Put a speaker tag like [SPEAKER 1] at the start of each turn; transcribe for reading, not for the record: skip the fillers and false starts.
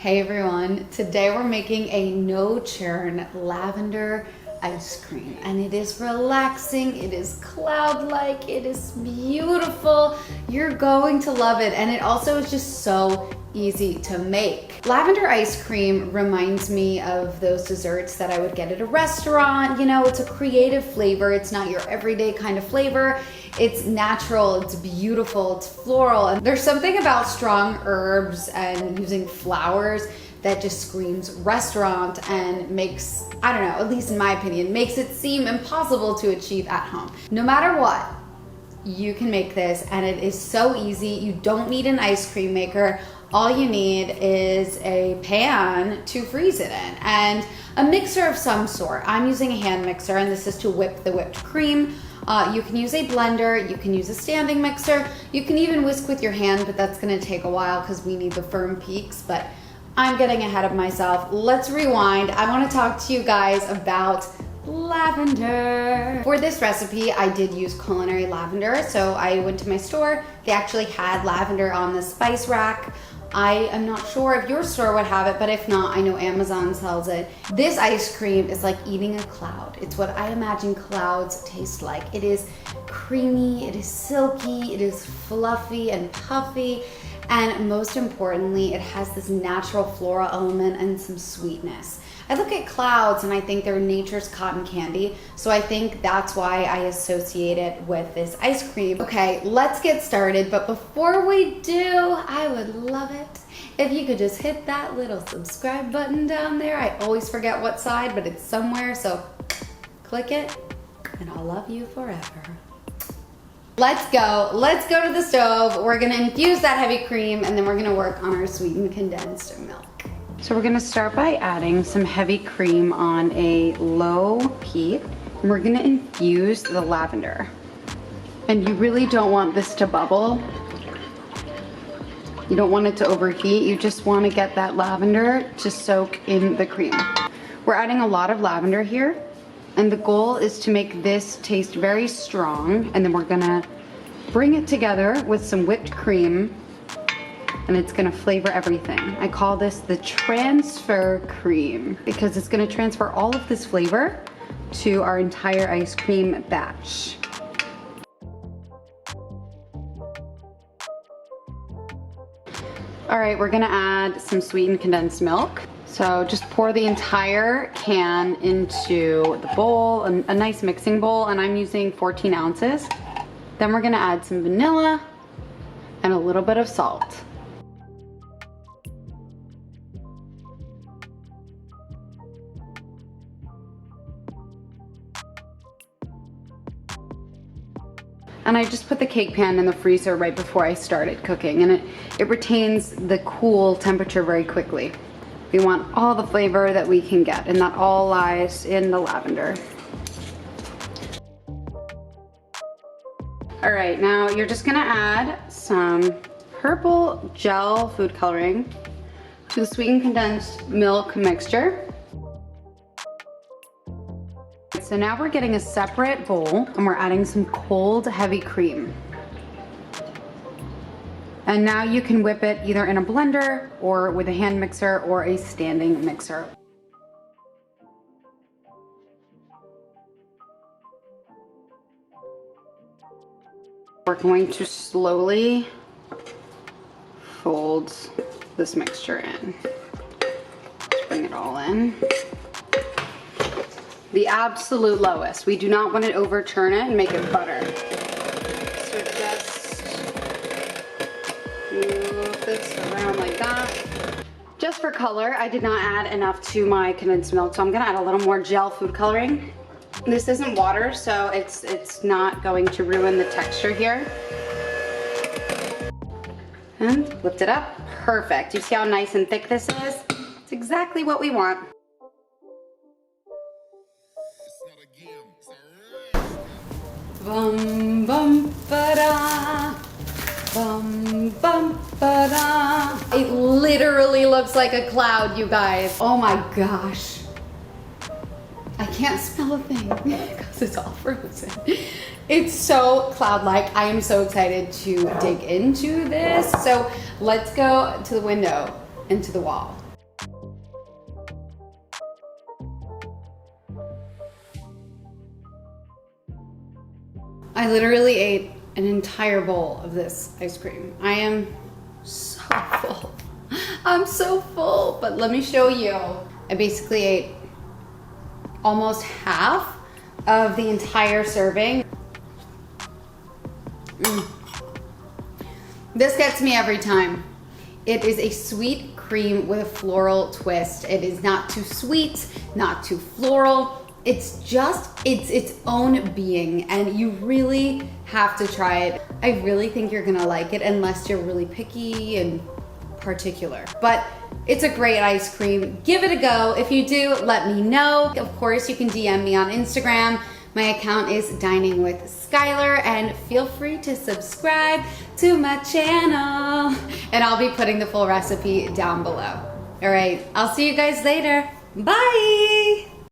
[SPEAKER 1] Hey everyone, today we're making a no-churn lavender ice cream, and it is relaxing, it is cloud-like, it is beautiful. You're going to love it, and it also is just so easy to make. Lavender ice cream reminds me of those desserts that I would get at a restaurant. You know, it's a creative flavor. It's not your everyday kind of flavor. It's natural, it's beautiful, it's floral, and there's something about strong herbs and using flowers that just screams restaurant and makes, I don't know, at least in my opinion, makes it seem impossible to achieve at home. No matter what, you can make this, and it is so easy. You don't need an ice cream maker. All you need is a pan to freeze it in and a mixer of some sort. I'm using a hand mixer, and this is to whip the whipped cream. You can use a blender, you can use a standing mixer, you can even whisk with your hand, but that's gonna take a while because we need the firm peaks, but I'm getting ahead of myself. Let's rewind. I wanna talk to you guys about lavender. For this recipe, I did use culinary lavender. So I went to my store, they actually had lavender on the spice rack. I am not sure if your store would have it, but if not, I know Amazon sells it. This ice cream is like eating a cloud. It's what I imagine clouds taste like. It is creamy, it is silky, it is fluffy and puffy, and most importantly, it has this natural floral element and some sweetness. I look at clouds and I think they're nature's cotton candy, so I think that's why I associate it with this ice cream. Okay, let's get started, but before we do, I would love it if you could just hit that little subscribe button down there. I always forget what side, but it's somewhere, so click it, and I'll love you forever. Let's go to the stove. We're gonna infuse that heavy cream, and then we're gonna work on our sweetened condensed milk. So we're gonna start by adding some heavy cream on a low heat, and we're gonna infuse the lavender. And you really don't want this to bubble. You don't want it to overheat. You just want to get that lavender to soak in the cream. We're adding a lot of lavender here, and the goal is to make this taste very strong, and then we're gonna bring it together with some whipped cream, and it's gonna flavor everything. I call this the transfer cream because it's gonna transfer all of this flavor to our entire ice cream batch. All right, we're gonna add some sweetened condensed milk. So just pour the entire can into the bowl, a nice mixing bowl, and I'm using 14 ounces. Then we're gonna add some vanilla and a little bit of salt. And I just put the cake pan in the freezer right before I started cooking, and it retains the cool temperature very quickly. We want all the flavor that we can get, and that all lies in the lavender. All right, now you're just gonna add some purple gel food coloring to the sweetened condensed milk mixture. So now we're getting a separate bowl, and we're adding some cold, heavy cream. And now you can whip it either in a blender or with a hand mixer or a standing mixer. We're going to slowly fold this mixture in. Just bring it all in. The absolute lowest. We do not want to overturn it and make it butter. So just move this around like that. Just for color, I did not add enough to my condensed milk, so I'm gonna add a little more gel food coloring. This isn't water, so it's not going to ruin the texture here. And lift it up. Perfect. You see how nice and thick this is? It's exactly what we want. Bum bum ba-da, bum bum ba-da. It literally looks like a cloud, you guys. Oh my gosh. I can't smell a thing because it's all frozen. It's so cloud-like. I am so excited to dig into this. So let's go to the window and to the wall. I literally ate an entire bowl of this ice cream. I am so full. I'm so full, but let me show you. I basically ate almost half of the entire serving. This gets me every time. It is a sweet cream with a floral twist. It is not too sweet, not too floral. It's just, it's its own being, and you really have to try it. I really think you're gonna like it unless you're really picky and particular. But it's a great ice cream. Give it a go. If you do, let me know. Of course, you can DM me on Instagram. My account is Dining with Skyler, and feel free to subscribe to my channel. And I'll be putting the full recipe down below. All right, I'll see you guys later. Bye.